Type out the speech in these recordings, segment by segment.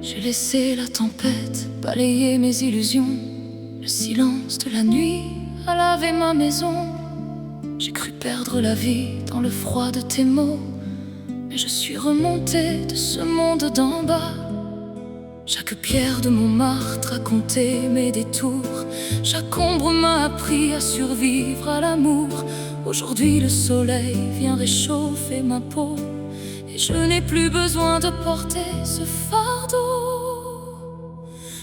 J'ai laissé la tempête balayer mes illusions. Le silence de la nuit a lavé ma maison. J'ai cru perdre la vie dans le froid de tes mots, mais je suis remontée de ce monde d'en bas. Chaque pierre de Montmartre racontait mes détours. Chaque ombre m'a appris à survivre à l'amour. Aujourd'hui le soleil vient réchauffer ma peau, et je n'ai plus besoin de porter ce fardeau.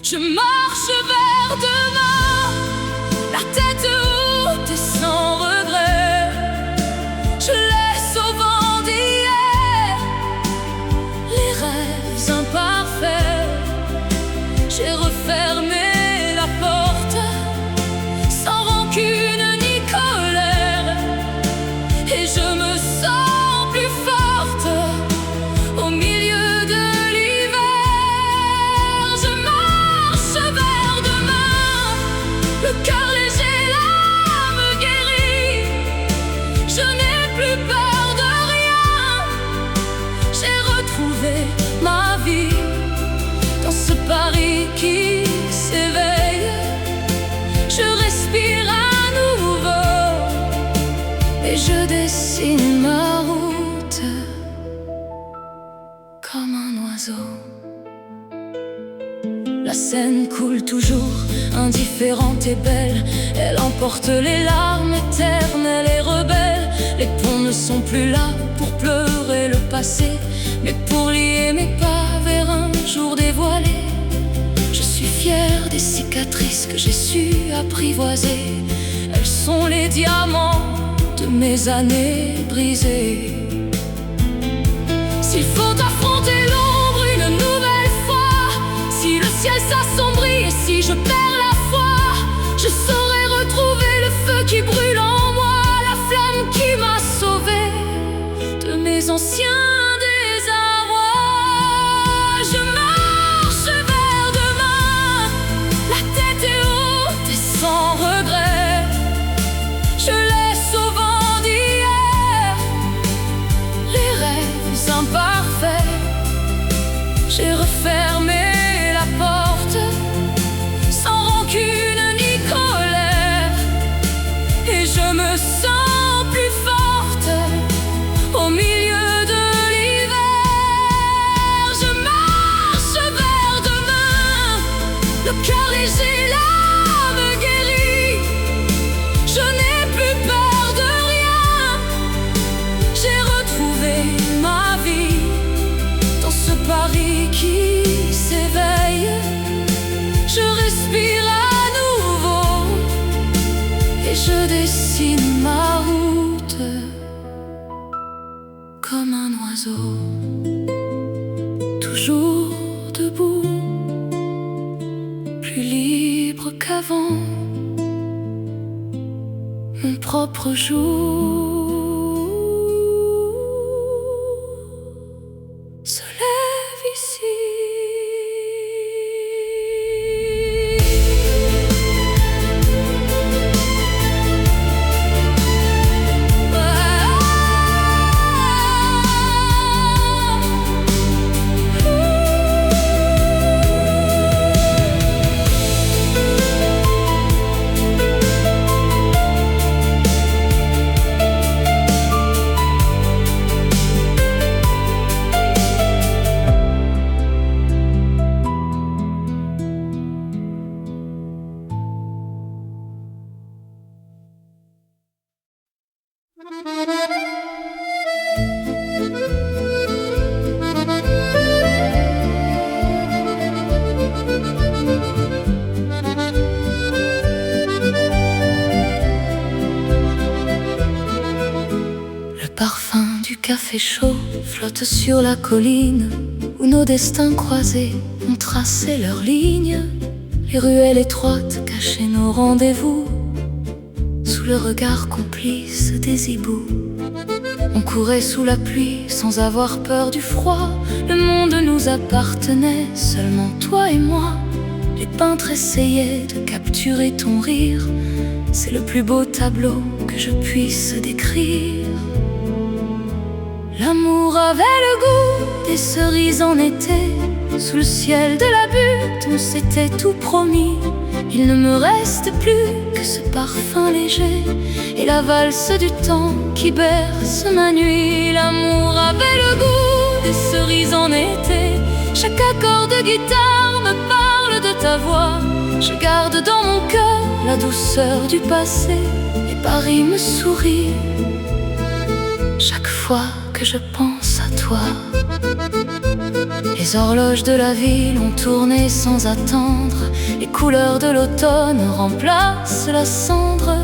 Je marche vers demain, la tête haute et sans regret. Je laisse au vent d'hier les rêves imparfaits. J'ai refermé la porte sans rancune ni colère, et je me sens plus forte au milieu de l'hiver. Je marche vers demain, le cœur léger, l'âme guérie. Je n'ai plus peur de rien, j'ai retrouvé ma vie dans ce Paris qui s'éveille. Je respire à nouveau et je dessine ma route comme un oiseau. La Seine coule toujours, indifférente et belle. Elle emporte les larmes éternelles et rebelles. Les ponts ne sont plus là pour pleurer le passé, mais pour lier mes pas vers un jour dévoilé. Je suis fière des cicatrices que j'ai su apprivoiser. Elles sont les diamants de mes années brisées. S'il faut affronter l'ombre une nouvelle fois, si le ciel s'assombrit et si je perds la foi, je saurai retrouver le feu qui brûle en moi, la flamme qui m'a sauvée de mes anciens désarrois. Je marche vers demain, la tête est haute et sans regret. Je laisse au vent d'hier les rêves imparfaits. J'ai refermé la porte sans rancune ni colère, et je me sens plus forte au milieu de l'hiver. Je marche vers demain, le cœur léger, l'âme guérie. Je n'ai plus peur de rien, j'ai retrouvé ma vie dans ce Paris qui s'éveille. Je respire à nouveau et je dessine ma route comme un oiseau. Toujours debout, plus libre qu'avant. Mon propre jour se lève ici. Le parfum du café chaud flotte sur la colline où nos destins croisés ont tracé leurs lignes. Les ruelles étroites cachaient nos rendez-vous sous le regard complice des hiboux. On courait sous la pluie sans avoir peur du froid. Le monde nous appartenait, seulement toi et moi. Les peintres essayaient de capturer ton rire. C'est le plus beau tableau que je puisse décrire. L'amour avait le goût des cerises en été, sous le ciel de la butte, on s'était tout promis. Il ne me reste plus que ce parfum léger et la valse du temps qui berce ma nuit. L'amour avait le goût des cerises en été. Chaque accord de guitare me parle de ta voix. Je garde dans mon cœur la douceur du passé et Paris me sourit chaque fois que je pense à toi. Les horloges de la ville ont tourné sans attendre. Les couleurs de l'automne remplacent la cendre.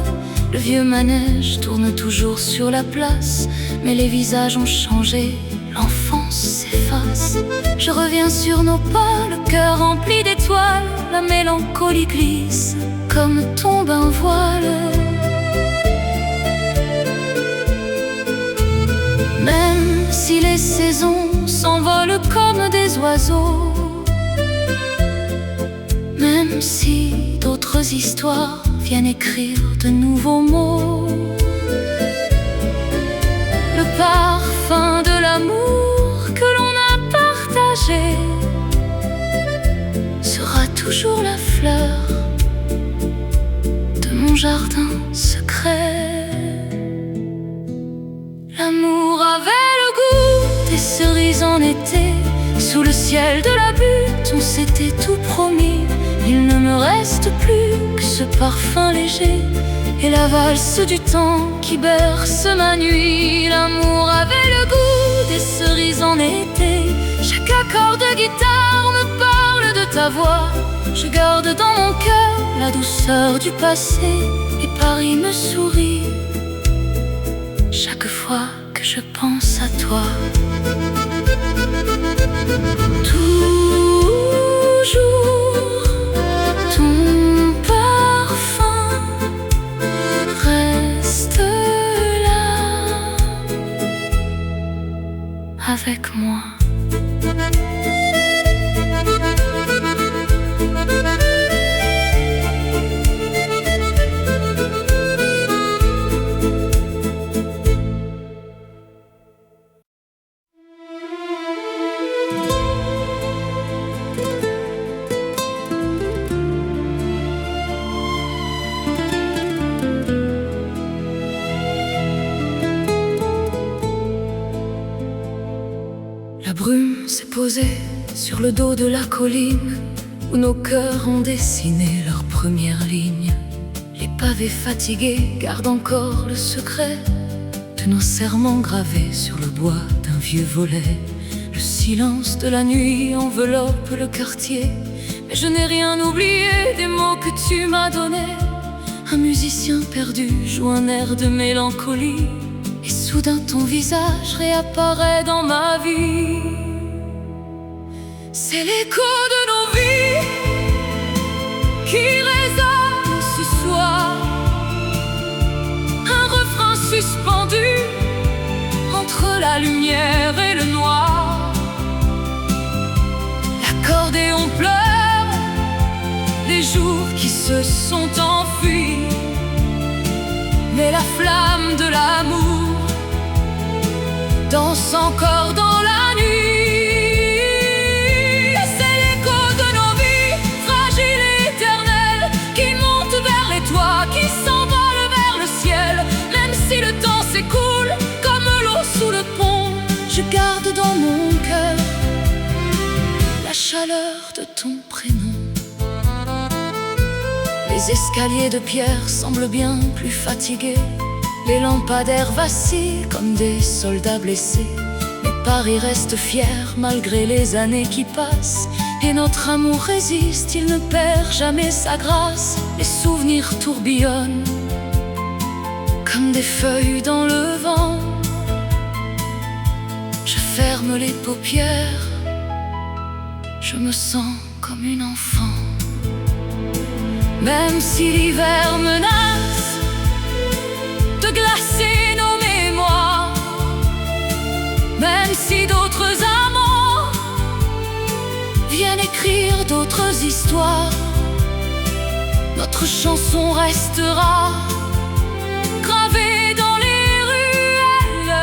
Le vieux manège tourne toujours sur la place, mais les visages ont changé, l'enfance s'efface. Je reviens sur nos pas, le cœur rempli d'étoiles. La mélancolie glisse comme tombe un voile. Même si les saisons s'envolent comme des oiseaux, même si d'autres histoires viennent écrire de nouveaux mots, le parfum de l'amour que l'on a partagé sera toujours la fleur de mon jardin secret. L'amour avait le goût des cerises en été. Sous le ciel de la butte, on s'était tout promis. Il ne me reste plus que ce parfum léger et la valse du temps qui berce ma nuit. L'amour avait le goût des cerises en été. Chaque accord de guitare me parle de ta voix. Je garde dans mon cœur la douceur du passé et Paris me sourit chaque fois que je pense à toi. Toujours ton parfum reste là avec moi. La brume s'est posée sur le dos de la colline où nos cœurs ont dessiné leurs premières lignes. Les pavés fatigués gardent encore le secret de nos serments gravés sur le bois d'un vieux volet. Le silence de la nuit enveloppe le quartier, mais je n'ai rien oublié des mots que tu m'as donnés. Un musicien perdu joue un air de mélancolie, et soudain ton visage réapparaît dans ma vie. C'est l'écho de nos vies qui résonne ce soir, un refrain suspendu entre la lumière et le noir. L'accordéon pleure les jours qui se sont enfuis, mais la flamme de l'amour danse encore dans la nuit. C'est l'écho de nos vies, fragiles et éternelles, qui montent vers les toits, qui s'envolent vers le ciel. Même si le temps s'écoule comme l'eau sous le pont, je garde dans mon cœur la chaleur de ton prénom. Les escaliers de pierre semblent bien plus fatigués. Les lampadaires vacillent comme des soldats blessés. Mais Paris reste fier malgré les années qui passent. Et notre amour résiste, il ne perd jamais sa grâce. Les souvenirs tourbillonnent comme des feuilles dans le vent. Je ferme les paupières, je me sens comme une enfant. Même si l'hiver menace de glacer nos mémoires, même si d'autres amants viennent écrire d'autres histoires, notre chanson restera gravée dans les ruelles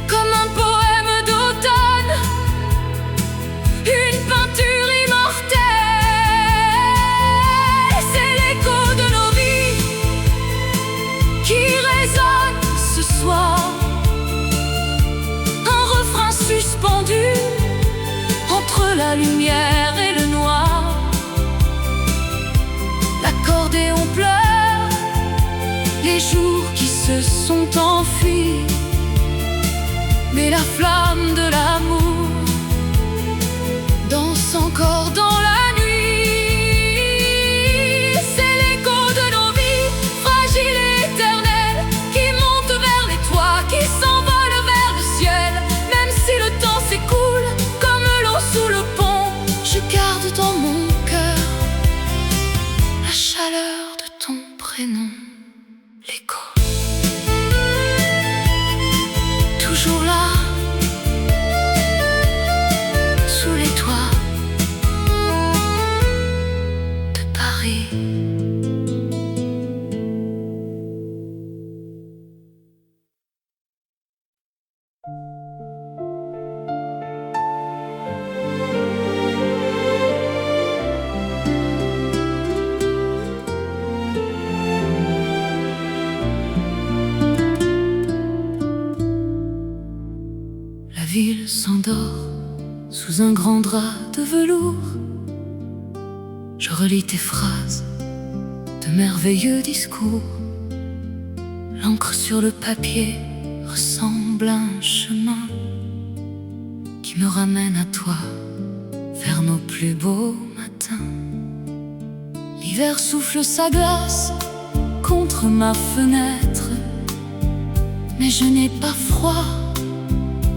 comme un poème d'automne lumière et le noir. L'accordéon pleure les jours qui se sont enfuis, mais la flamme de l'amour danse encore dans la nuit. C'est l'écho de nos vies, fragiles et éternelles, qui montent vers les toits, qui s'envolent vers le ciel. Même si le temps s'écoule comme l'eau sous le pont, je garde dans mon cœur la chaleur de ton prénom, l'écho. Toujours là, sous les toits de Paris. La ville s'endort sous un grand drap de velours. Je relis tes phrases, de merveilleux discours. L'encre sur le papier ressemble à un chemin qui me ramène à toi, vers nos plus beaux matins. L'hiver souffle sa glace contre ma fenêtre, mais je n'ai pas froid,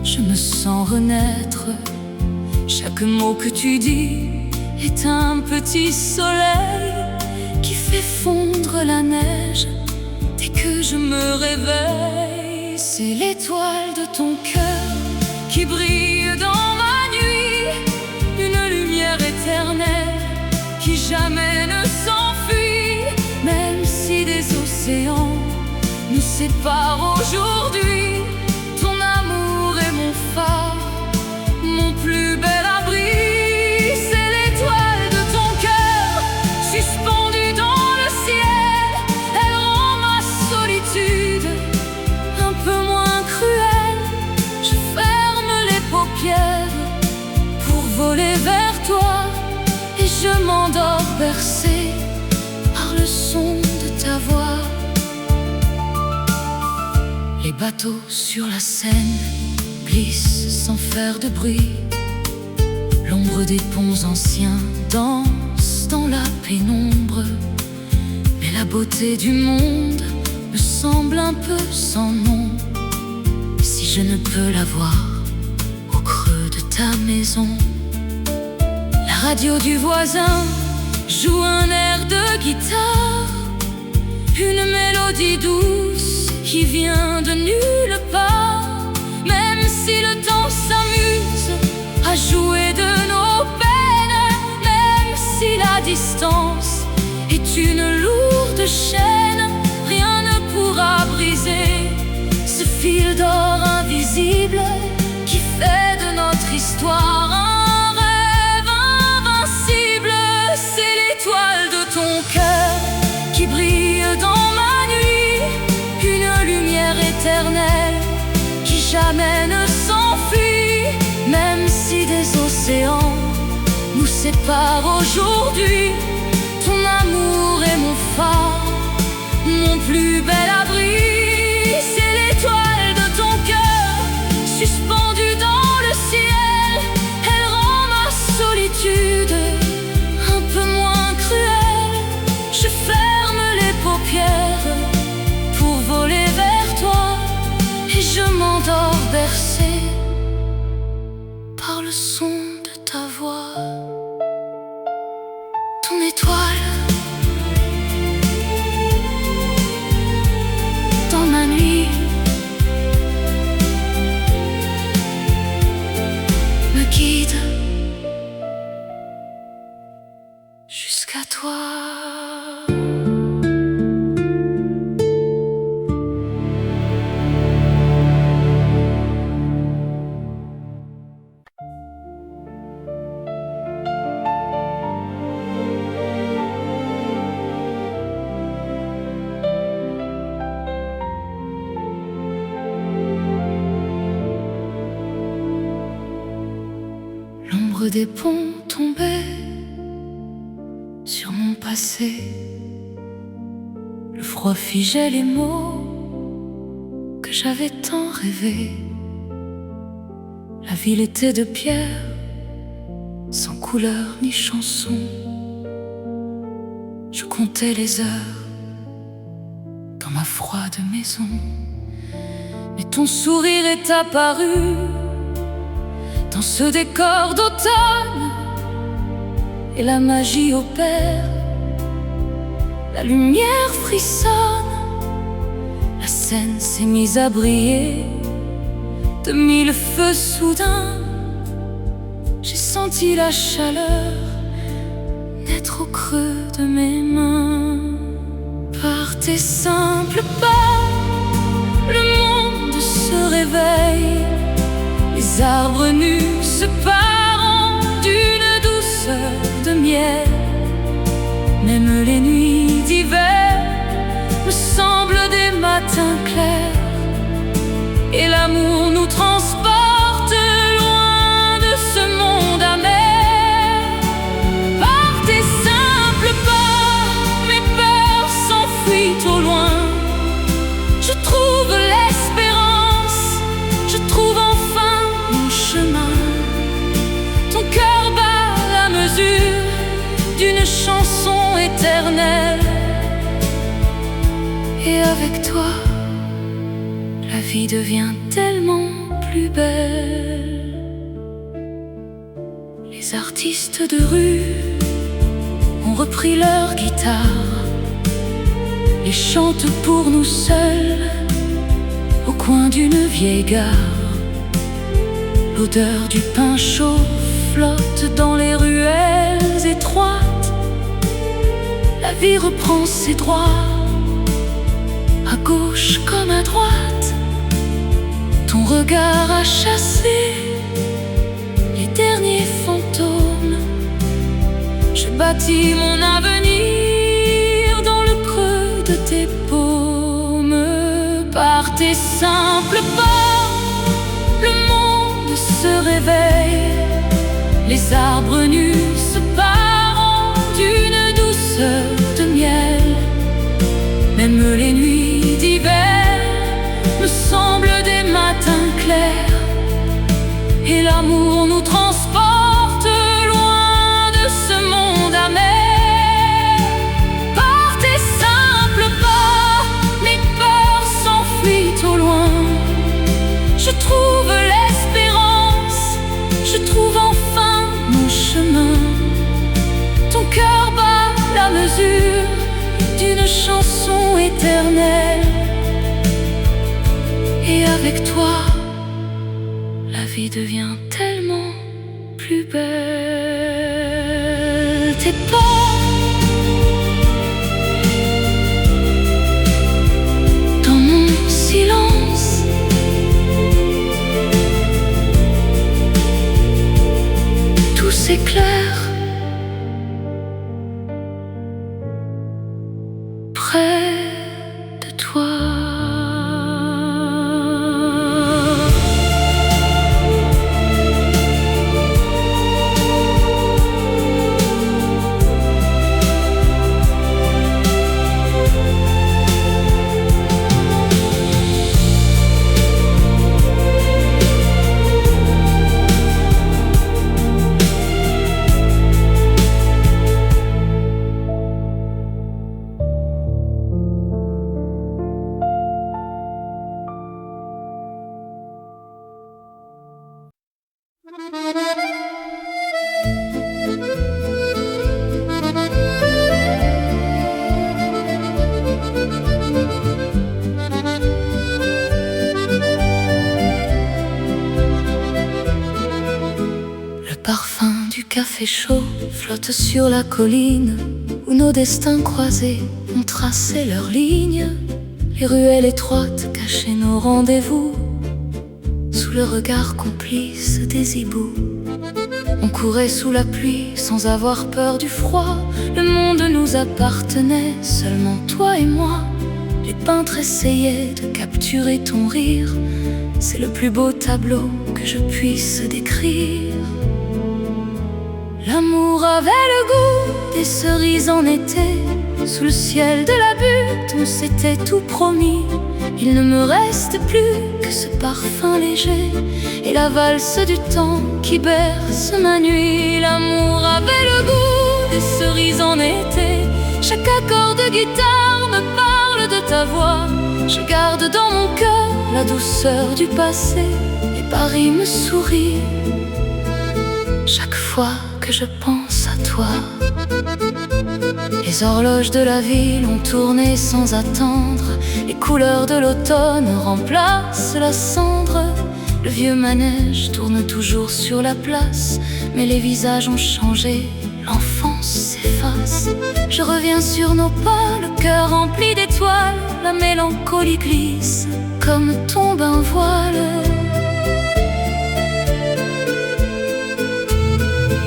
je me sens renaître. Chaque mot que tu dis est un petit soleil qui fait fondre la neige dès que je me réveille. C'est l'étoile de ton cœur qui brille dans ma nuit, une lumière éternelle qui jamais ne s'enfuit. Même si des océans nous séparent aujourd'hui, ton amour est mon phare, mon plus bel abri. C'est l'étoile de ton cœur, suspendue dans le ciel. Elle rend ma solitude un peu moins cruelle. Je ferme les paupières pour voler vers toi, et je m'endors bercé par le son de ta voix. Les bateaux sur la Seine glissent sans faire de bruit. L'ombre des ponts anciens danse dans la pénombre. Mais la beauté du monde me semble un peu sans nom, si je ne peux la voir au creux de ta maison. La radio du voisin joue un air de guitare, une mélodie douce qui vient de nulle part. Même si le temps s'amuse à jouer de nos peines, même si la distance est une lourde chaîne, rien ne pourra briser ce fil d'or invisible qui fait de notre histoire un rêve invincible. C'est l'étoile de ton cœur qui brille dans ma nuit, une lumière éternelle qui jamais ne s'enfuit. Même si des océans nous séparent aujourd'hui, ton amour est mon phare, mon plus bel abri. C'est l'étoile de ton cœur, suspendue dans le ciel. Elle rend ma solitude un peu moins cruelle. Je ferme les paupières pour voler vers toi, et je m'endors bercé par le son de ta voix. Ton étoile dans ma nuit me guide jusqu'à toi. L'ombre des ponts tombait sur mon passé. Le froid figeait les mots que j'avais tant rêvés. La ville était de pierre, sans couleur ni chanson. Je comptais les heures dans ma froide maison. Mais ton sourire est apparu dans ce décor d'automne, et la magie opère. La lumière frissonne, la scène s'est mise à briller de mille feux soudains. J'ai senti la chaleur naître au creux de mes mains. Par tes simples pas, le monde se réveille. Les arbres nus se parent d'une douceur de miel. Même les nuits d'hiver me semblent des matins clairs, et l'amour nous transporte loin de ce monde amer. Par tes simples pas, mes peurs s'enfuient au loin. Je trouve l'espérance, je trouve enfin mon chemin. Ton cœur bat la mesure d'une chanson éternelle. Et avec toi, la vie devient tellement plus belle. Les artistes de rue ont repris leur guitare et chantent pour nous seuls au coin d'une vieille gare. L'odeur du pain chaud flotte dans les ruelles étroites. La vie reprend ses droits, à gauche comme à droite. Ton regard a chassé les derniers fantômes. Je bâtis mon avenir dans le creux de tes paumes. Par tes simples pas, le monde se réveille. Les arbres nus se parent d'une douceur de miel. Même les nuits d'hiver me semblent des matins clairs, et l'amour nous transporte loin de ce monde amer. Par tes simples pas, mes peurs s'enfuient au loin. Je trouve l'espérance, je trouve enfin mon chemin. Ton cœur bat la mesure d'une chanson éternelle. Et avec toi, la vie devient tellement plus belle. Tes pas dans mon silence, tout s'éclaire près de toi. Parfum du café chaud flotte sur la colline où nos destins croisés ont tracé leurs lignes. Les ruelles étroites cachaient nos rendez-vous sous le regard complice des hiboux. On courait sous la pluie sans avoir peur du froid. Le monde nous appartenait, seulement toi et moi. Les peintres essayaient de capturer ton rire. C'est le plus beau tableau que je puisse décrire. L'amour avait le goût des cerises en été. Sous le ciel de la butte, on s'était tout promis. Il ne me reste plus que ce parfum léger et la valse du temps qui berce ma nuit. L'amour avait le goût des cerises en été. Chaque accord de guitare me parle de ta voix. Je garde dans mon cœur la douceur du passé et Paris me sourit chaque fois que je pense à toi. Les horloges de la ville ont tourné sans attendre. Les couleurs de l'automne remplacent la cendre. Le vieux manège tourne toujours sur la place, mais les visages ont changé, l'enfance s'efface. Je reviens sur nos pas, le cœur rempli d'étoiles. La mélancolie glisse comme tombe un voile.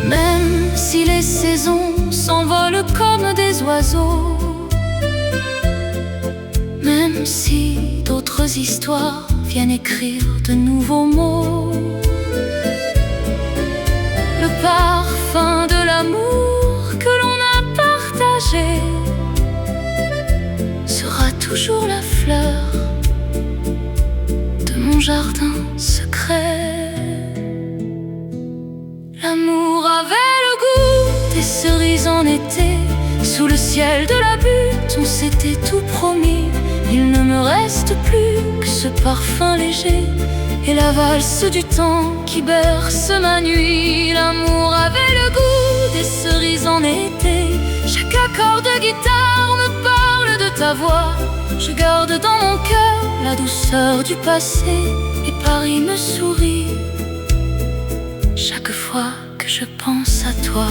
Même si les saisons s'envolent comme des oiseaux, même si d'autres histoires viennent écrire de nouveaux mots, le parfum de l'amour que l'on a partagé sera toujours la fleur de mon jardin secret. L'amour avait le goût des cerises en été. Sous le ciel de la butte, on s'était tout promis. Il ne me reste plus que ce parfum léger et la valse du temps qui berce ma nuit. L'amour avait le goût des cerises en été. Chaque accord de guitare me parle de ta voix. Je garde dans mon cœur la douceur du passé et Paris me sourit chaque fois que je pense à toi.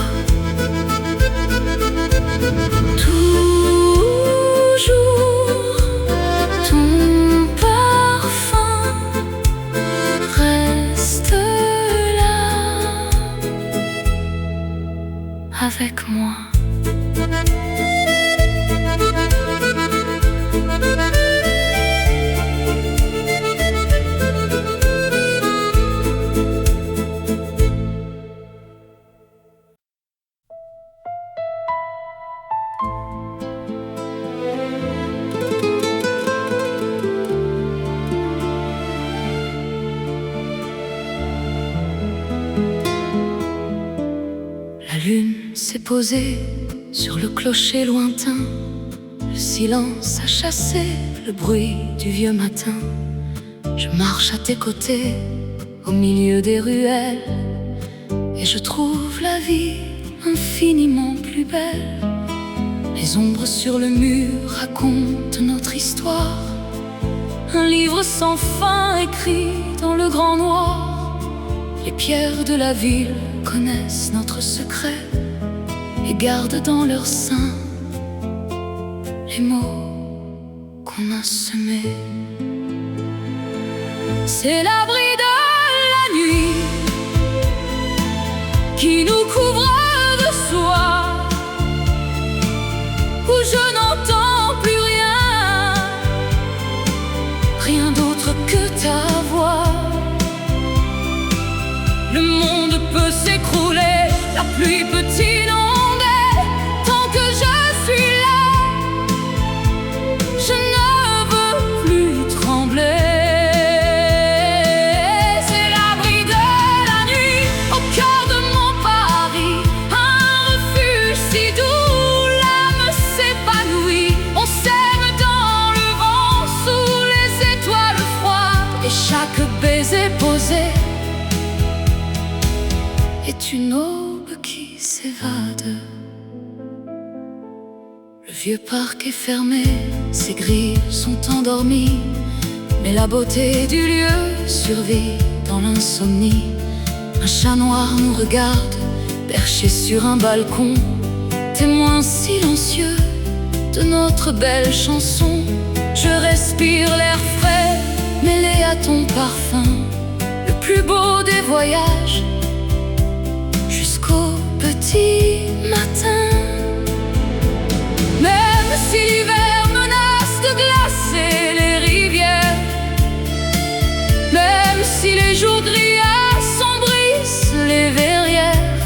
Toujours ton parfum reste là avec moi. La lune s'est posée sur le clocher lointain. Le silence a chassé le bruit du vieux matin. Je marche à tes côtés au milieu des ruelles et je trouve la vie infiniment plus belle. Les ombres sur le mur racontent notre histoire. Un livre sans fin écrit dans le grand noir. Les pierres de la ville connaissent notre secret et gardent dans leur sein les mots qu'on a semés. C'est l'abri de la nuit qui nous couvre de soie, où je n'entends plus rien, rien d'autre que ta voix. Le monde peut s'écrouler, la pluie peut inonder, tant que je suis là, je ne veux plus trembler. C'est l'abri de la nuit, au cœur de mon Paris, un refuge si doux, l'âme s'épanouit. On s'aime dans le vent, sous les étoiles froides, et chaque baiser posé est une aube qui s'évade. Le vieux parc est fermé, ses grilles sont endormies, mais la beauté du lieu survit dans l'insomnie. Un chat noir nous regarde, perché sur un balcon, témoin silencieux de notre belle chanson. Je respire l'air frais, mêlé à ton parfum, le plus beau des voyages, jusqu'au petit matin. Même si l'hiver menace de glacer les rivières, même si les jours gris assombrissent les verrières,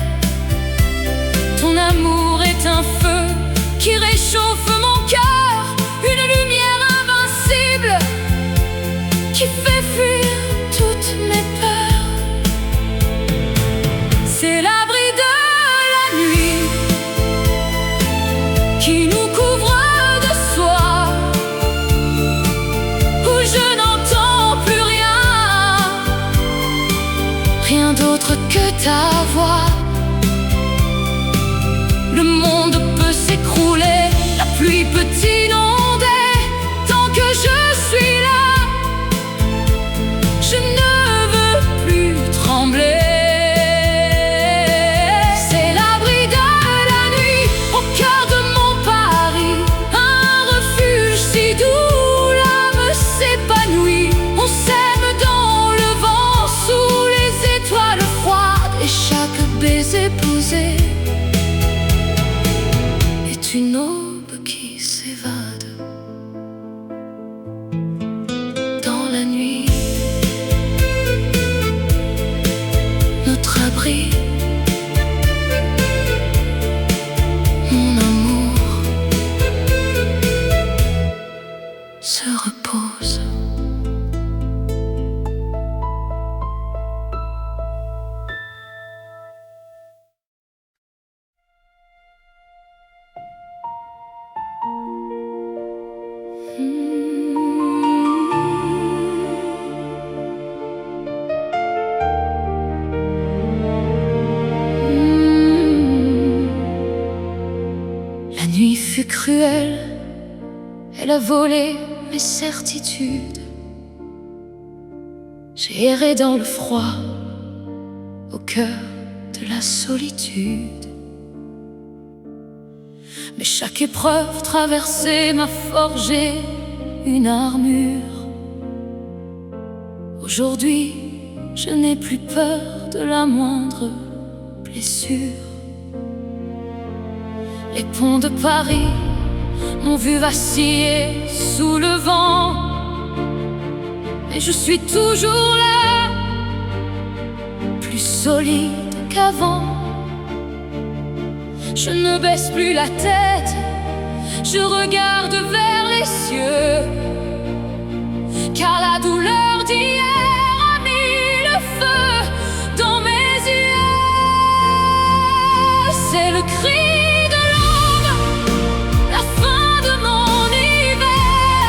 déposée est une aube qui s'évade dans la nuit. Notre abri, mon amour, se repose. La nuit fut cruelle, elle a volé mes certitudes. J'ai erré dans le froid, au cœur de la solitude. Mais chaque épreuve traversée m'a forgé une armure. Aujourd'hui, je n'ai plus peur de la moindre blessure. Les ponts de Paris m'ont vu vaciller sous le vent, mais je suis toujours là, plus solide qu'avant. Je ne baisse plus la tête, je regarde vers les cieux, car la douleur d'hier a mis le feu dans mes yeux. C'est le cri de l'aube, la fin de mon hiver.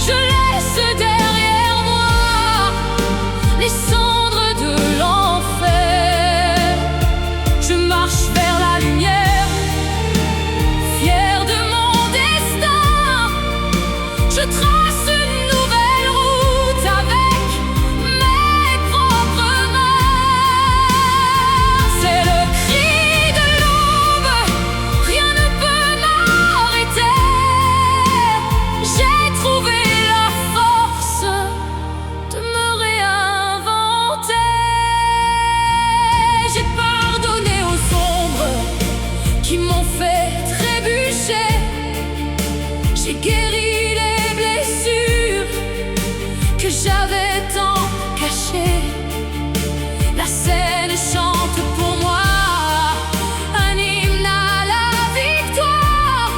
Je laisse derrière moi les cendres de l'enfer. Je marche vers la lumière, fier de mon destin. Je trace une nouvelle route avec mes propres mains. C'est le cri de l'aube, rien ne peut m'arrêter. J'ai trouvé la force de me réinventer. J'ai pardonné aux ombres qui m'ont fait trébucher. J'ai guéri les blessures que j'avais tant cachées. La scène chante pour moi un hymne à la victoire.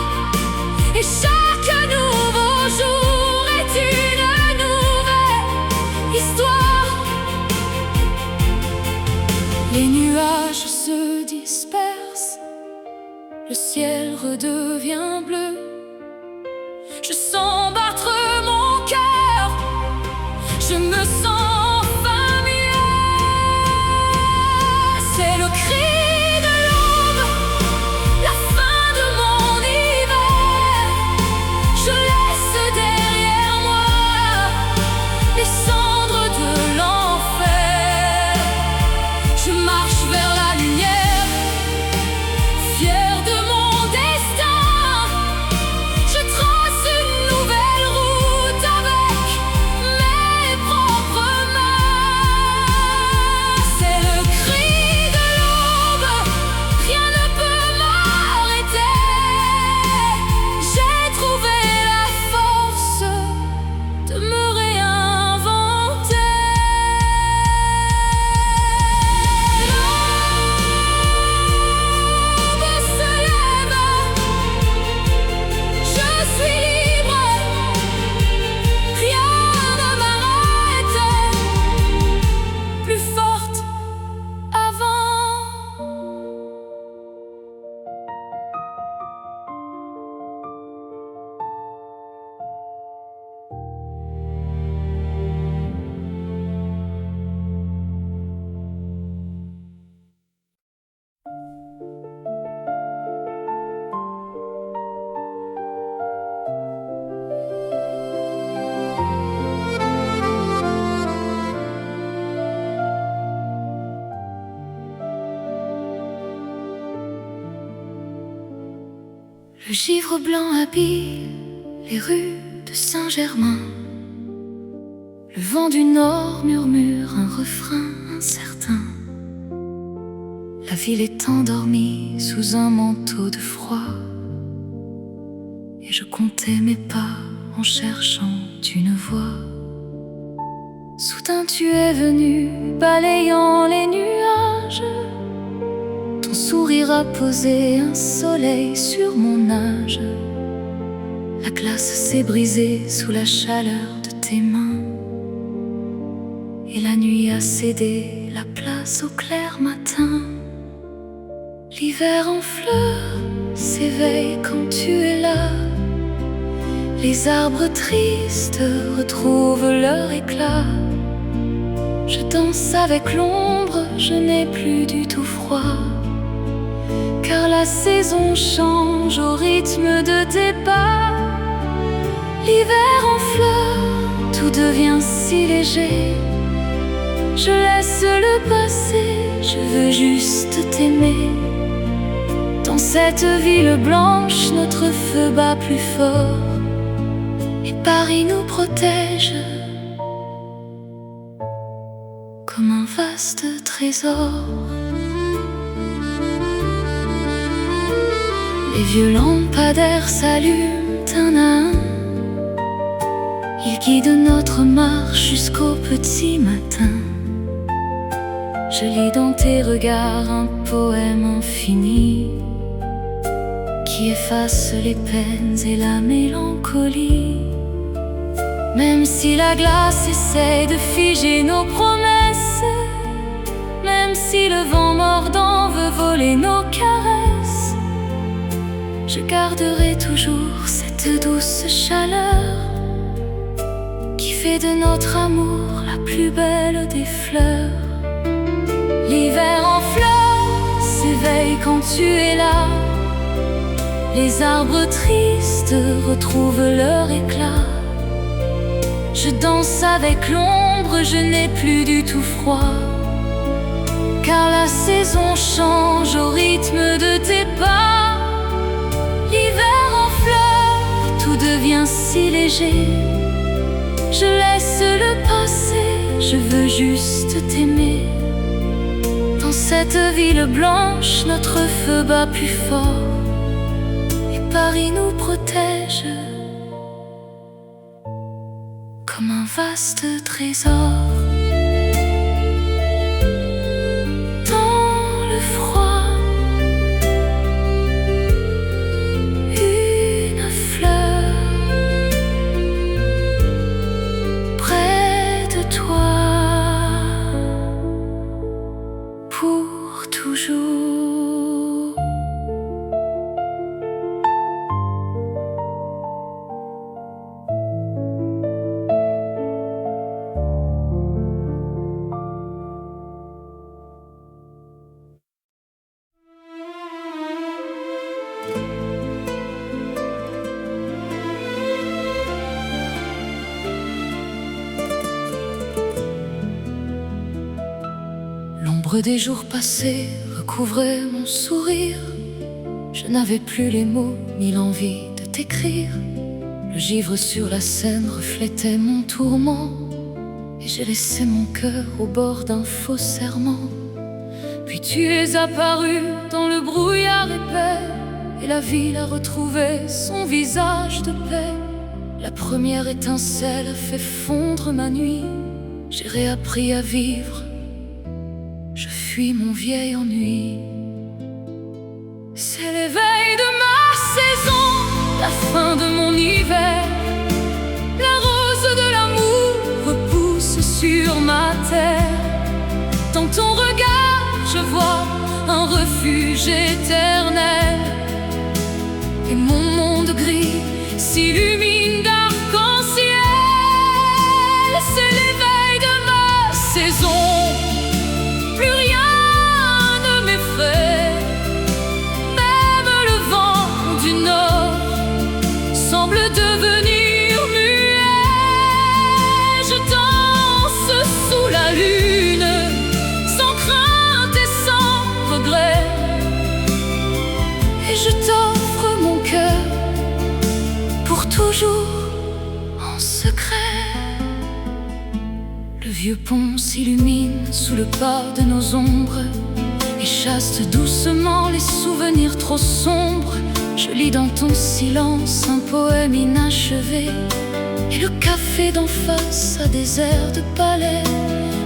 Et chaque nouveau jour est une nouvelle histoire. Les nuages se dispersent, le ciel redevient bleu. Je sens battre mon cœur, je me sens enfin mieux. C'est le cri de l'aube, la fin de mon hiver. Je laisse derrière moi les cendres de l'enfer. Je marche vers la lumière, fier de mon destin. Je trace une nouvelle route avec mes propres mains. C'est le cri de l'aube, rien ne peut m'arrêter. J'ai trouvé la force de me réinventer. L'aube se lève, je suis libre, rien ne m'arrête, plus forte avant. Le givre blanc habille les rues de Saint-Germain. Le vent du nord murmure un refrain incertain. La ville est endormie sous un manteau de froid, et je comptais mes pas en cherchant une voie. Soudain tu es venu, balayant les nuages. Ton sourire a posé un soleil sur mon âge. La glace s'est brisée sous la chaleur de tes mains, et la nuit a cédé la place au clair matin. L'hiver en fleurs s'éveille quand tu es là. Les arbres tristes retrouvent leur éclat. Je danse avec l'ombre, je n'ai plus du tout froid, car la saison change au rythme de tes pas. L'hiver en fleurs, tout devient si léger. Je laisse le passé, je veux juste t'aimer. Dans cette ville blanche, notre feu bat plus fort, et Paris nous protège comme un vaste trésor. Les vieux lampadaires s'allument un à un. Ils guident notre marche jusqu'au petit matin. Je lis dans tes regards un poème infini qui efface les peines et la mélancolie. Même si la glace essaie de figer nos promesses, même si le vent mordant veut voler nos caresses, je garderai toujours cette douce chaleur qui fait de notre amour la plus belle des fleurs. L'hiver en fleurs s'éveille quand tu es là. Les arbres tristes retrouvent leur éclat. Je danse avec l'ombre, je n'ai plus du tout froid, car la saison change au rythme de tes pas. L'hiver en fleurs, tout devient si léger. Je laisse le passé, je veux juste t'aimer. Dans cette ville blanche, notre feu bat plus fort, et Paris nous protège comme un vaste trésor. Dans le froid, une fleur près de toi pour toujours. L'ombre des jours passés recouvrait mon sourire. Je n'avais plus les mots ni l'envie de t'écrire. Le givre sur la Seine reflétait mon tourment, et j'ai laissé mon cœur au bord d'un faux serment. Puis tu es apparu dans le brouillard épais, et la ville a retrouvé son visage de paix. La première étincelle a fait fondre ma nuit. J'ai réappris à vivre, je fuis mon vieil ennui. C'est l'éveil de ma saison, la fin de mon hiver. La rose de l'amour repousse sur ma terre. Dans ton regard, je vois un refuge éternel, et mon monde gris s'illumine d'arc-en-ciel. C'est l'éveil de ma saison. Plus rien ne m'effraie, même le vent du nord semble devenir muet. Je danse sous la lune, sans crainte et sans regret, et je t'offre mon cœur pour toujours en secret. Le vieux pont s'illumine sous le pas de nos ombres, et chasse doucement les souvenirs trop sombres. Je lis dans ton silence un poème inachevé, et le café d'en face a des airs de palais.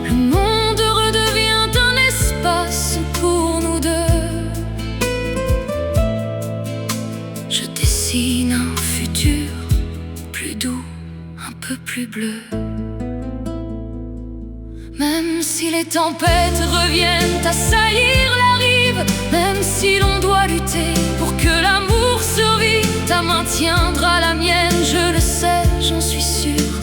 Le monde redevient un espace pour nous deux. Je dessine un futur plus doux, un peu plus bleu. Même si les tempêtes reviennent assaillir la rive, même si l'on doit lutter pour que l'amour survive, ta main tiendra la mienne, je le sais, j'en suis sûre.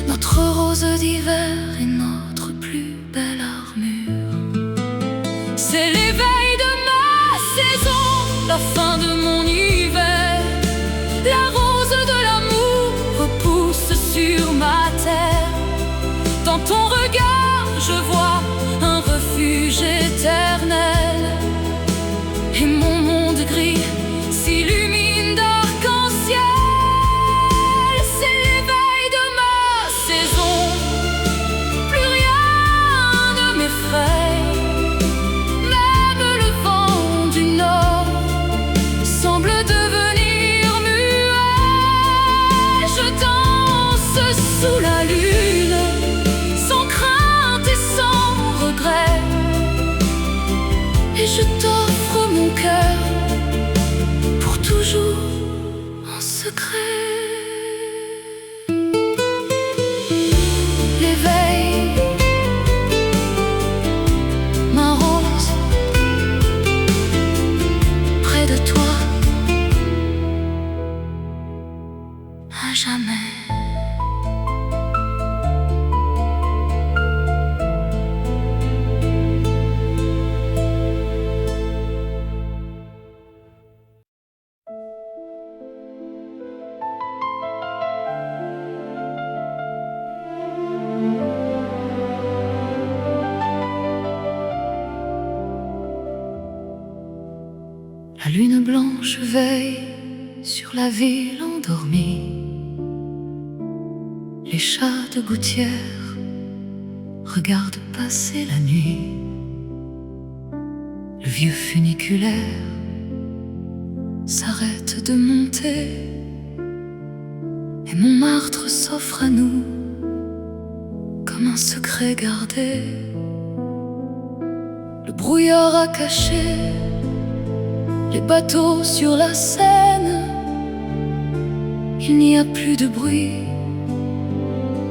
Notre rose d'hiver est notre plus belle armure. C'est l'éveil de ma saison, la fin de mon hiver. La rose de l'amour repousse sur ma terre. Dans ton regard, je vois un refuge éternel, et mon monde gris s'illumine d'arc-en-ciel. C'est l'éveil de ma saison, plus rien ne m'effraie. Même le vent du nord semble devenir muet. Je danse sous la lune, sans crainte et sans regret, et je t'offre mon cœur pour toujours en secret. L'éveil, ma rose, près de toi, à jamais. La lune blanche veille sur la ville endormie. Les chats de gouttière regardent passer la nuit. Le vieux funiculaire s'arrête de monter, et Montmartre s'offre à nous comme un secret gardé. Le brouillard a caché les bateaux sur la Seine. Il n'y a plus de bruit,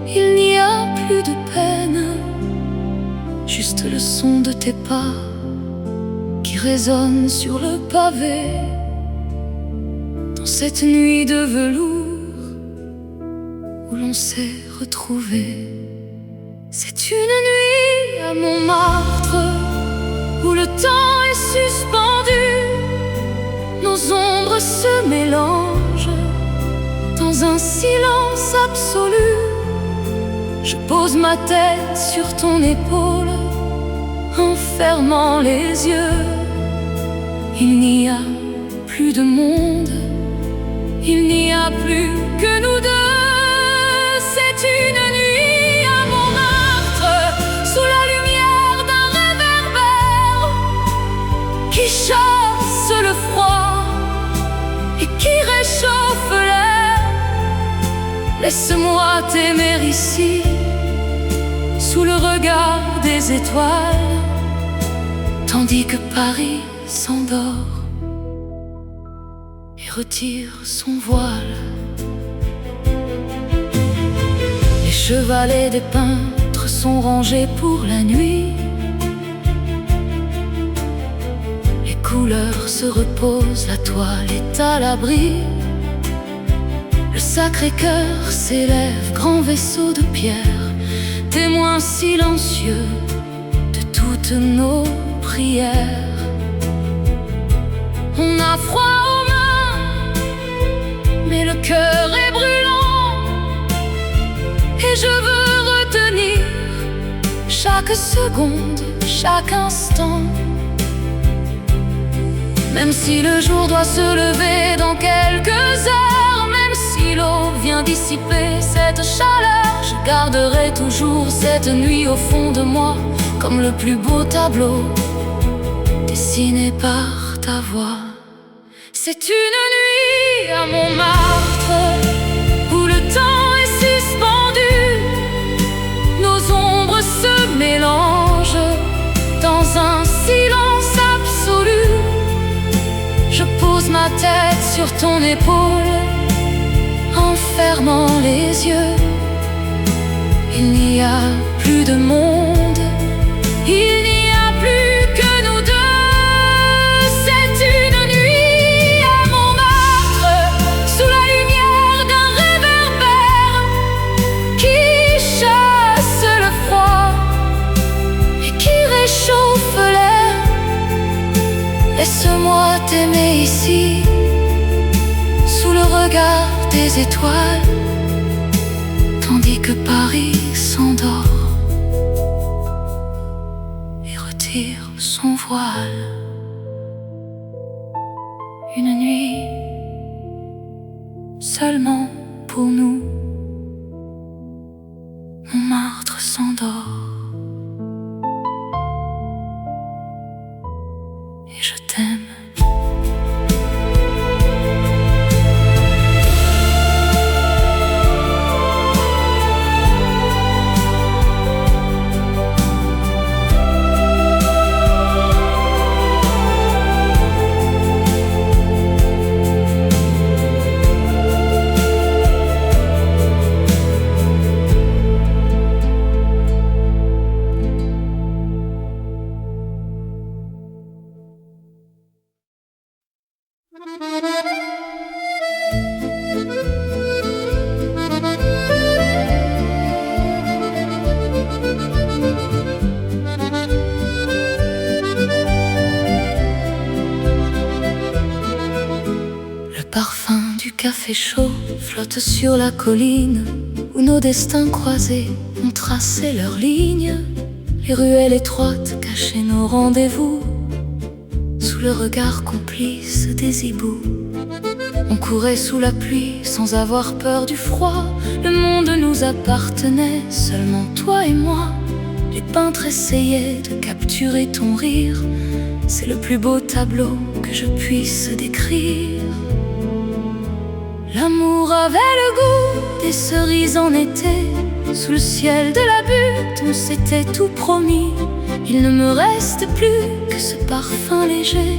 il n'y a plus de peine, juste le son de tes pas qui résonne sur le pavé. Dans cette nuit de velours où l'on s'est retrouvés, c'est une nuit à Montmartre où le temps est suspendu. Nos ombres se mélangent dans un silence absolu. Je pose ma tête sur ton épaule en fermant les yeux. Il n'y a plus de monde, il n'y a plus que nous deux. C'est une nuit à Montmartre, sous la lumière d'un réverbère qui chasse le froid et qui réchauffe l'air. Laisse-moi t'aimer ici, sous le regard des étoiles, tandis que Paris s'endort et retire son voile. Les chevalets des peintres sont rangés pour la nuit. Les couleurs se reposent, la toile est à l'abri. Le Sacré-Cœur s'élève, grand vaisseau de pierre, témoin silencieux de toutes nos prières. On a froid aux mains, mais le cœur est brûlant, et je veux retenir chaque seconde, chaque instant. Même si le jour doit se lever dans quelques heures, même si l'eau vient dissiper cette chaleur, je garderai toujours cette nuit au fond de moi comme le plus beau tableau des dessinée par ta voix. C'est une nuit à Montmartre où le temps est suspendu. Nos ombres se mélangent dans un silence absolu. Je pose ma tête sur ton épaule en fermant les yeux. Il n'y a plus de monde, il n'y a plus que nous deux. C'est une nuit à Montmartre, sous la lumière d'un réverbère qui chasse le froid et qui réchauffe l'air. Laisse-moi t'aimer ici, sous le regard des étoiles, tandis que Paris s'endort et retire son voile. Une nuit seulement pour nous. Montmartre s'endort et je t'aime. Le parfum du café chaud flotte sur la colline où nos destins croisés ont tracé leurs lignes. Les ruelles étroites cachaient nos rendez-vous sous le regard complice des hiboux. On courait sous la pluie sans avoir peur du froid. Le monde nous appartenait, seulement toi et moi. Les peintres essayaient de capturer ton rire. C'est le plus beau tableau que je puisse décrire. L'amour avait le goût des cerises en été. Sous le ciel de la butte, on s'était tout promis. Il ne me reste plus que ce parfum léger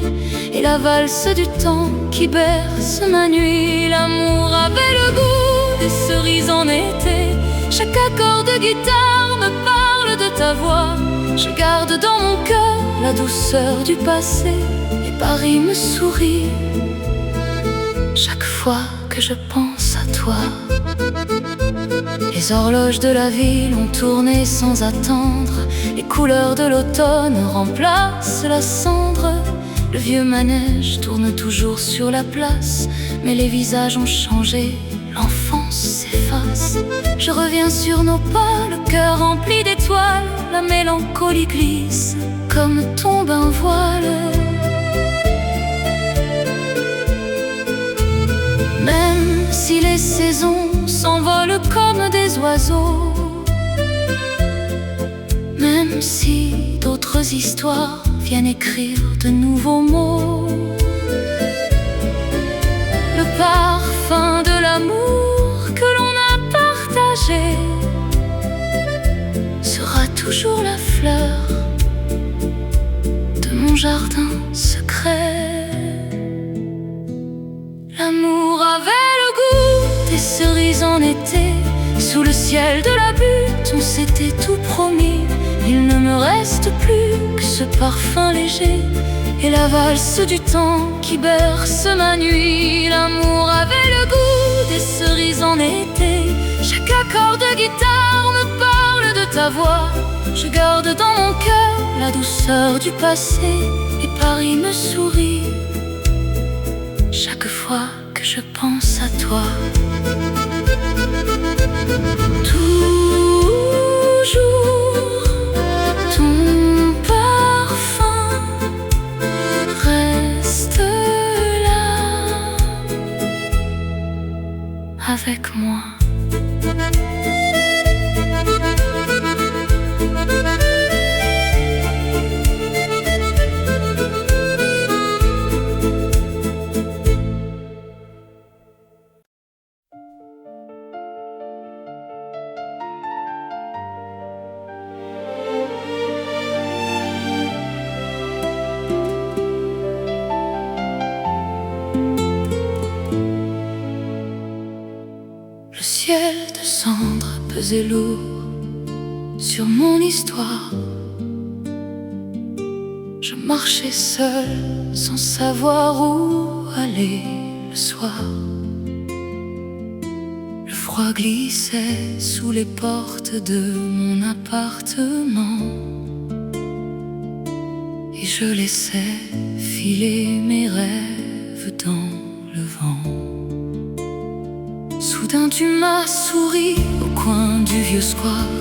et la valse du temps qui berce ma nuit. L'amour avait le goût des cerises en été. Chaque accord de guitare me parle de ta voix. Je garde dans mon cœur la douceur du passé et Paris me sourit chaque fois que je pense à toi. Les horloges de la ville ont tourné sans attendre. Les couleurs de l'automne remplacent la cendre. Le vieux manège tourne toujours sur la place, mais les visages ont changé, l'enfance s'efface. Je reviens sur nos pas, le cœur rempli d'étoiles. La mélancolie glisse comme tombe un voile. Même si les saisons s'envolent comme des oiseaux, même si d'autres histoires viennent écrire de nouveaux mots, le parfum de l'amour que l'on a partagé sera toujours la fleur de mon jardin secret. L'amour avait le goût des cerises en été. Sous le ciel de la butte, on s'était tout promis. Il ne me reste plus que ce parfum léger et la valse du temps qui berce ma nuit. L'amour avait le goût des cerises en été. Chaque accord de guitare me parle de ta voix. Je garde dans mon cœur la douceur du passé et Paris me sourit chaque fois que je pense à toi. Toujours ton parfum reste là avec moi. pesait lourd sur mon histoire. Je marchais seul sans savoir où aller le soir. Le froid glissait sous les portes de mon appartement et je laissais filer mes rêves dans le vent. Soudain tu m'as souri au coin du vieux square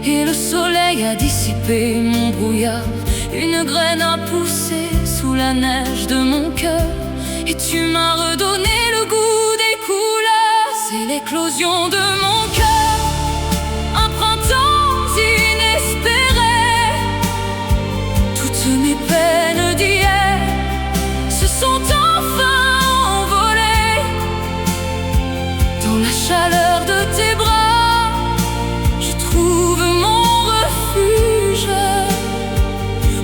et le soleil a dissipé mon brouillard. Une graine a poussé sous la neige de mon cœur et tu m'as redonné le goût des couleurs. C'est l'éclosion de mon cœur, un printemps inespéré. Toutes mes peines d'hier se sont enfin envolées dans la chaleur de tes bras. Je trouve mon refuge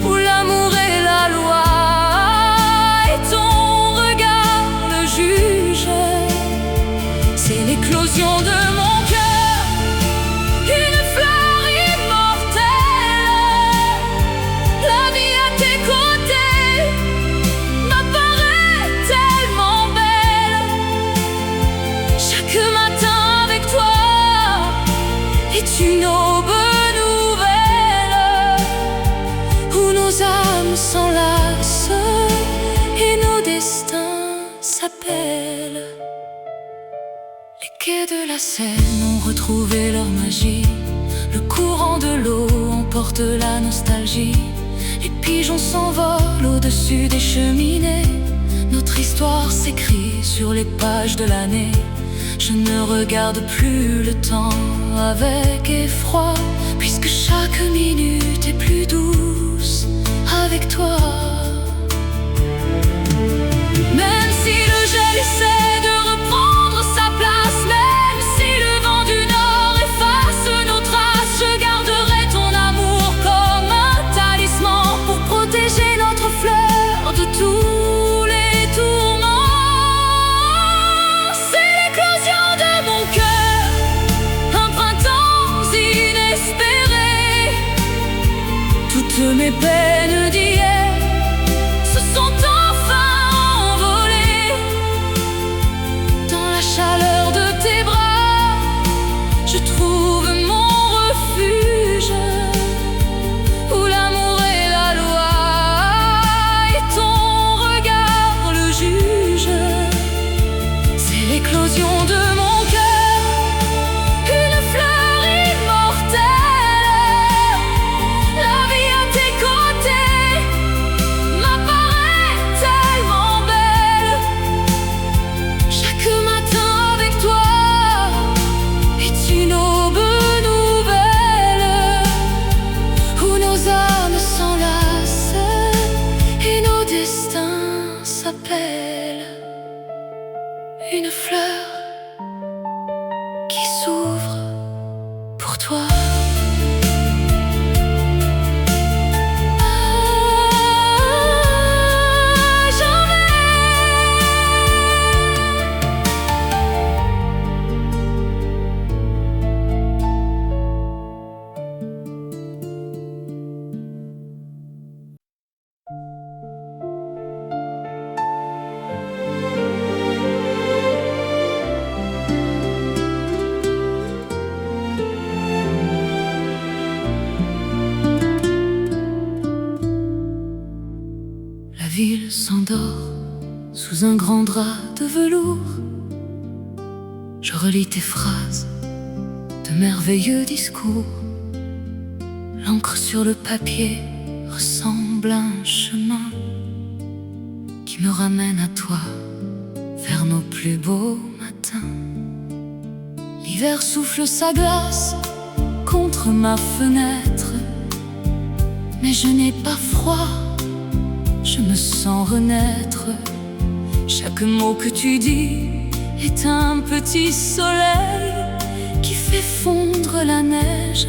où l'amour est la loi et ton regard le juge. C'est l'éclosion de mon cœur, une fleur immortelle. La vie à tes côtés m'apparaît tellement belle. Chaque matin avec toi est une aube nouvelle où nos âmes s'enlacent et nos destins s'appellent. Les quais de la Seine ont retrouvé leur magie. Le courant de l'eau emporte la nostalgie. Les pigeons s'envolent au-dessus des cheminées. Notre histoire s'écrit sur les pages de l'année. Je ne regarde plus le temps avec effroi, puisque chaque minute est plus douce avec toi. Même si le gel essaie de reprendre sa place, même si le vent du nord efface nos traces, je garderai ton amour comme un talisman pour protéger notre fleur de tous les tourments. C'est l'éclosion de mon cœur, un printemps inespéré. Toutes mes peines d'hier se sont enfin envolées dans la chaleur de tes bras. Je trouve mon refuge où l'amour est la loi et ton regard le juge. C'est l'éclosion de mon cœur, une fleur immortelle. La vie à tes côtés m'apparaît tellement belle. Chaque matin avec toi est une aube nouvelle où nos âmes s'enlacent et nos destins s'appellent. Une fleur qui s'ouvre pour toi. La ville s'endort sous un grand drap de velours. Je relis tes phrases, de merveilleux discours. L'encre sur le papier ressemble à un chemin qui me ramène à toi, vers nos plus beaux matins. L'hiver souffle sa glace contre ma fenêtre, mais je n'ai pas froid, je me sens renaître. Chaque mot que tu dis est un petit soleil qui fait fondre la neige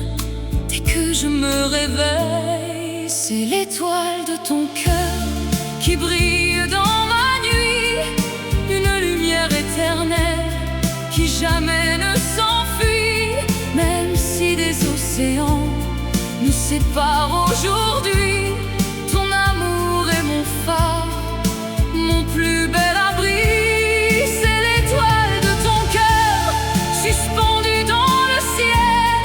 dès que je me réveille. C'est l'étoile de ton cœur qui brille dans ma nuit, une lumière éternelle qui jamais ne s'enfuit. Mais aujourd'hui. Ton amour est mon phare, mon plus bel abri. C'est l'étoile de ton cœur, suspendue dans le ciel.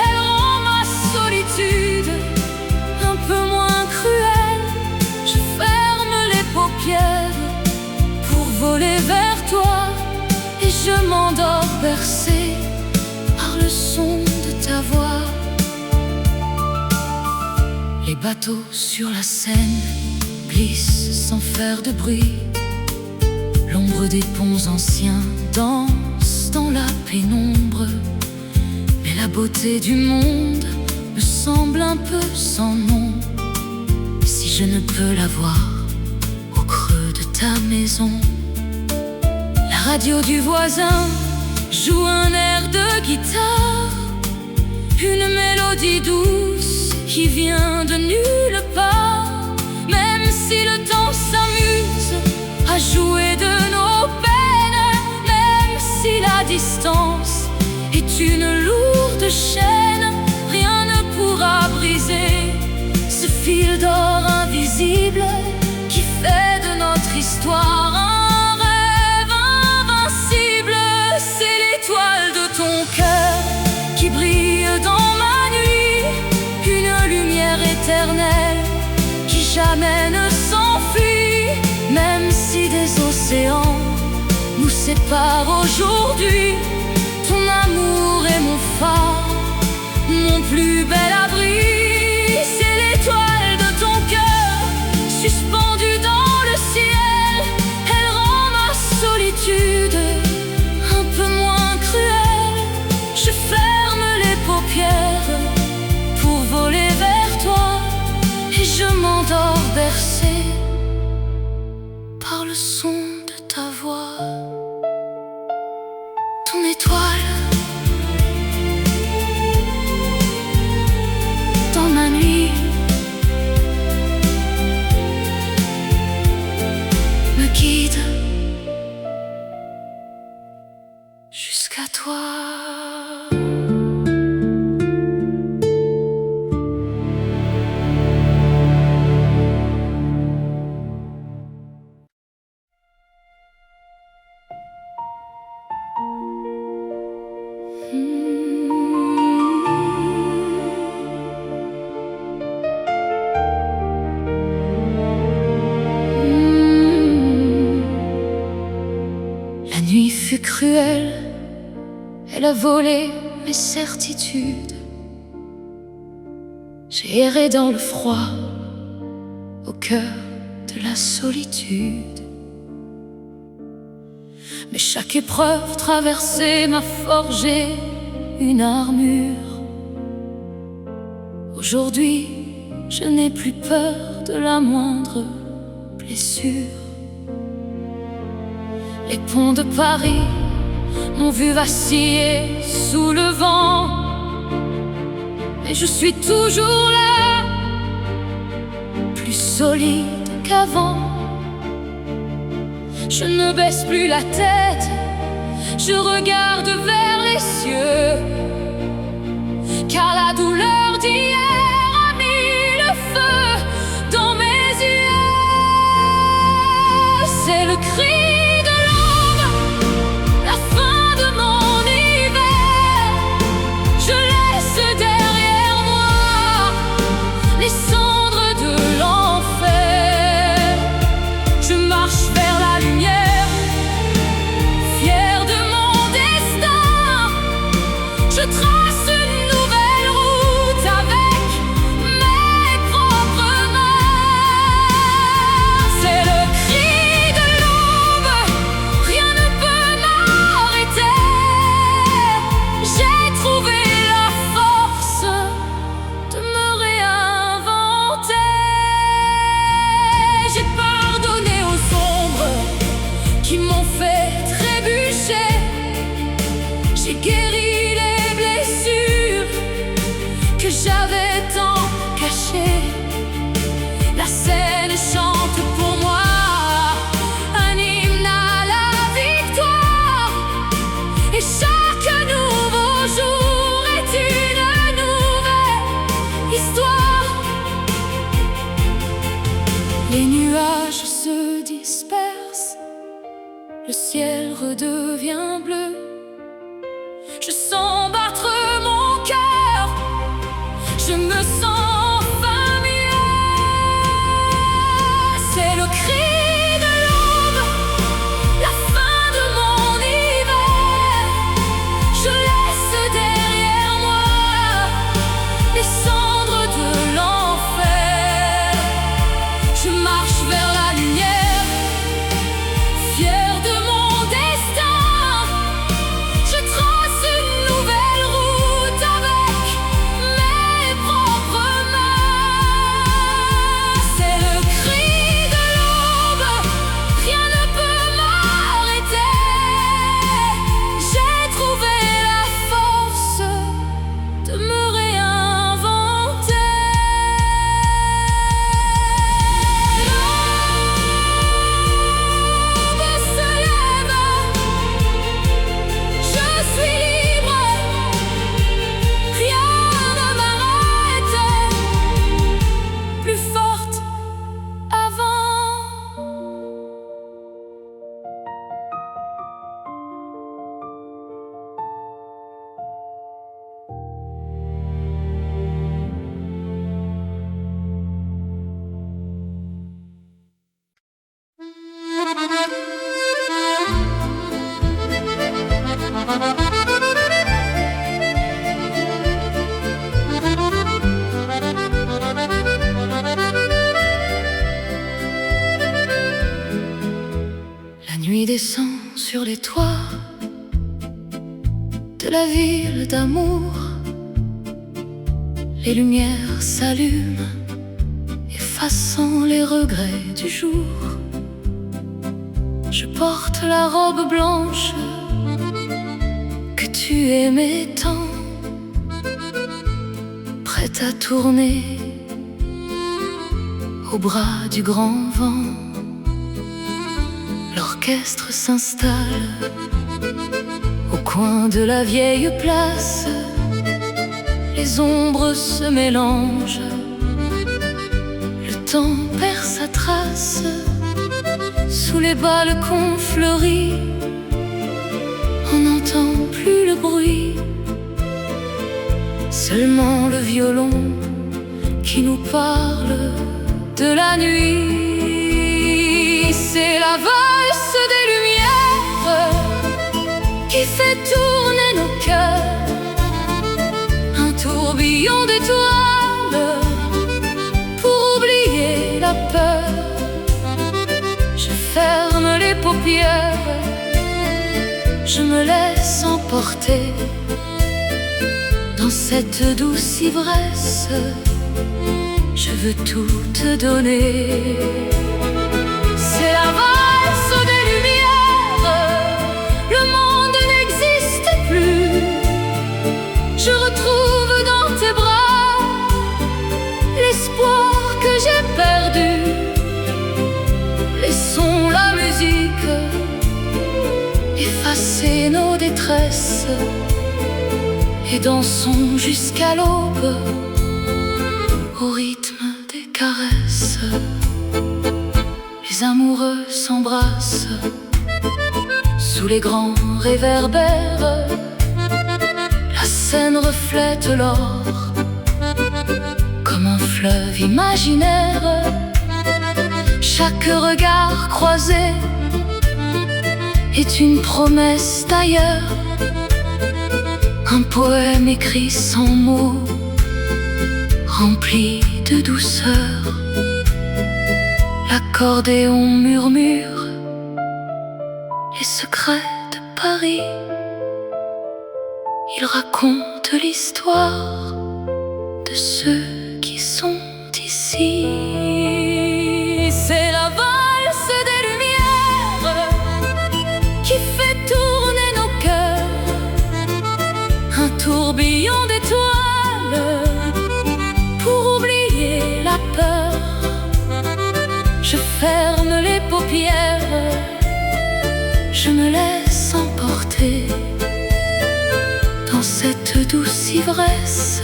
Elle rend ma solitude un peu moins cruelle. Je ferme les paupières pour voler vers toi, et je m'endors bercé par le son de ta voix. Les bateaux sur la Seine glissent sans faire de bruit. L'ombre des ponts anciens danse dans la pénombre. Mais la beauté du monde me semble un peu sans nom, si je ne peux la voir au creux de ta maison. La radio du voisin joue un air de guitare, une mélodie douce qui vient de nulle part. Même si le temps s'amuse à jouer de nos peines, même si la distance est une lourde chaîne, rien ne pourra briser ce fil d'or invisible qui fait de notre histoire un rêve invincible. C'est l'étoile de ton cœur qui brille dans ma nuit, une lumière éternelle qui jamais ne s'enfuit. Même si des océans nous séparent aujourd'hui, ton amour est mon phare, mon plus bel abri. C'est l'étoile de ton cœur, suspendue dans le ciel. Elle rend ma solitude un peu moins cruelle. Je ferme les paupières pour voler vers toi, et je m'endors bercé par le son de ta voix. Ton étoile dans ma nuit me guide jusqu'à toi. La nuit fut cruelle, elle a volé mes certitudes. J'ai erré dans le froid, au cœur de la solitude. Mais chaque épreuve traversée m'a forgé une armure. Aujourd'hui, je n'ai plus peur de la moindre blessure. Les ponts de Paris m'ont vu vaciller sous le vent, mais je suis toujours là, plus solide qu'avant. Je ne baisse plus la tête, je regarde vers les cieux, car la douleur d'hier a mis le feu dans mes yeux. C'est le cri de l'aube, la fin de mon hiver. Je laisse derrière moi les cendres de l'enfer. Je marche vers la lumière, fier de mon destin. Je trace une nouvelle route avec mes propres mains. C'est le cri de l'aube, rien ne peut m'arrêter. J'ai trouvé la force de me réinventer. J'ai pardonné aux ombres qui m'ont fait trébucher. J'ai guéri les blessures que j'avais tant cachées. La Seine chante pour moi un hymne à la victoire, et chaque nouveau jour est une nouvelle histoire. le ciel redevient bleu. Je sens battre mon cœur, je me sens enfin mieux. C'est le cri de l'aube, la fin de mon hiver. Je laisse derrière moi les cendres de l'enfer. Je marche vers la lumière, fier de mon destin. Je trace une nouvelle route avec mes propres mains. C'est le cri de l'aube, rien ne peut m'arrêter. J'ai trouvé la force de me réinventer. L'aube se lève, je suis libre, rien ne m'arrête, plus forte avant. La nuit descend sur les toits de la ville d'amour. Les lumières s'allument, effaçant les regrets du jour. Je porte la robe blanche que tu aimais tant, prête à tourner au bras du grand vent. L'orchestre s'installe au coin de la vieille place. Les ombres se mélangent, le temps perd sa trace. Sous les balcons fleuris, on n'entend plus le bruit, seulement le violon qui nous parle de la nuit. C'est la valse des lumières qui fait tourner nos cœurs, un tourbillon d'étoiles pour oublier la peur. Je ferme les paupières, je me laisse emporter dans cette douce ivresse. Je veux tout te donner. C'est la valse des lumières, le monde n'existe plus. Je retrouve dans tes bras l'espoir que j'ai perdu. Laissons la musique effacer nos détresses et dansons jusqu'à l'aube au rythme des caresses. Les amoureux s'embrassent sous les grands réverbères. La scène reflète l'or comme un fleuve imaginaire. Chaque regard croisé est une promesse d'ailleurs, un poème écrit sans mots, rempli de douceur. L'accordéon murmure les secrets de Paris. Il raconte l'histoire de ceux qui sont ici. C'est la valse des lumières qui fait tourner nos cœurs, un tourbillon d'étoiles pour oublier la peur. Je ferme les paupières, je me laisse emporter dans cette douce ivresse.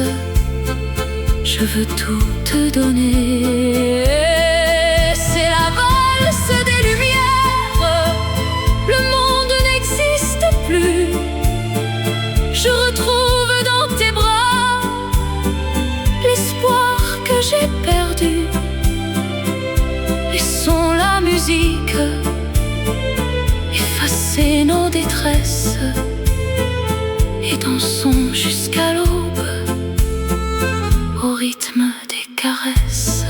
Je veux tout te donner. C'est la valse des lumières, le monde détresse et dansons jusqu'à l'aube au rythme des caresses.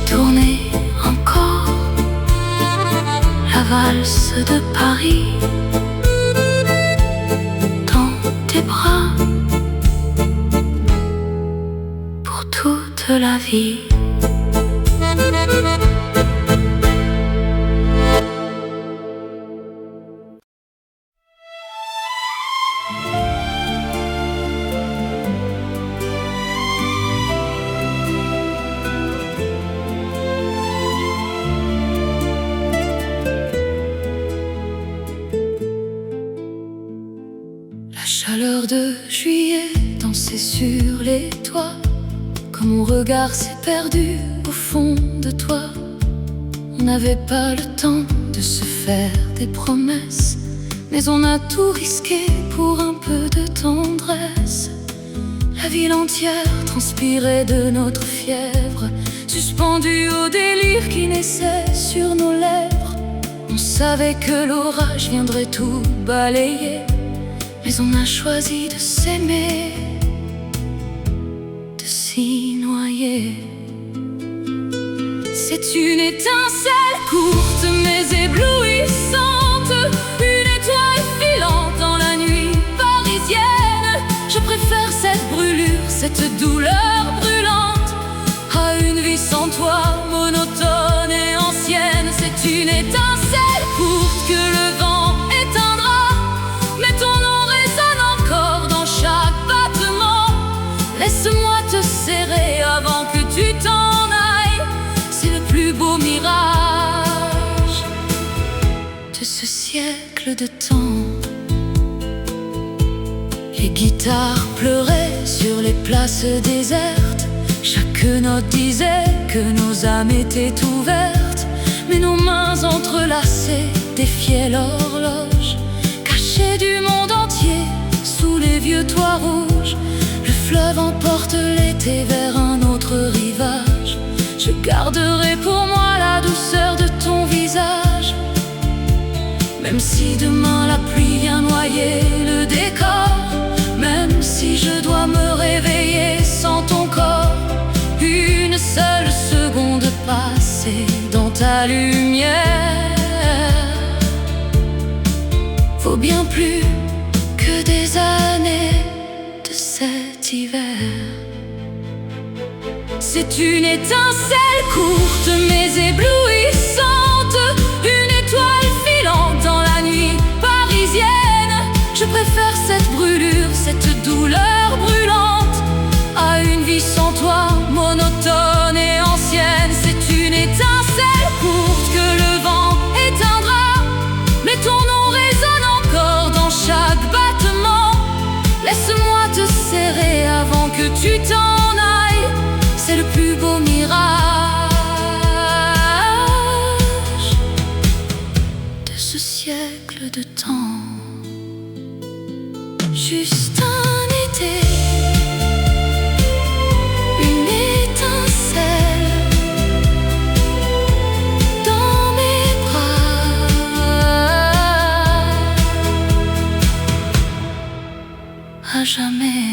Tournez encore la valse de Paris dans tes bras pour toute la vie. La chaleur de juillet dansait sur les toits, quand mon regard s'est perdu au fond de toi. On n'avait pas le temps de se faire des promesses, mais on a tout risqué pour un peu de tendresse. La ville entière transpirait de notre fièvre, suspendue au délire qui naissait sur nos lèvres. On savait que l'orage viendrait tout balayer, mais on a choisi de s'aimer, de s'y noyer. C'est une étincelle courte mais éblouissante, une étoile filante dans la nuit parisienne. Je préfère cette brûlure, cette douleur brûlante, à une vie sans toi, monotone et ancienne. C'est une étincelle courte que le vent éteindra, mais ton nom résonne encore dans chaque battement. Laisse-moi te serrer avant que tu t'en ailles, c'est le plus beau mirage de ce siècle de temps. Les guitares pleuraient sur les places désertes, chaque note disait que nos âmes étaient ouvertes, mais nos mains entrelacées défiaient l'horloge, cachée du monde entier sous les vieux toits rouges. Le fleuve emporte l'été vers un autre rivage. Je garderai pour moi la douceur de ton visage, même si demain la pluie vient noyer le décor, même si je dois me réveiller sans ton corps. Une seule seconde passée dans ta lumière vaut bien plus que des années de cet hiver. C'est une étincelle courte mais éblouissante, une étoile filante dans la nuit parisienne. Je préfère cette brûlure, cette douleur brûlante, à une vie sans toi, monotone et ancienne. C'est une étincelle courte que le vent éteindra, mais ton nom résonne encore dans chaque battement. Laisse-moi te serrer avant que tu t'en ailles, c'est le plus beau mirage de ce siècle de temps. Juste un été, une étincelle dans mes bras, à jamais.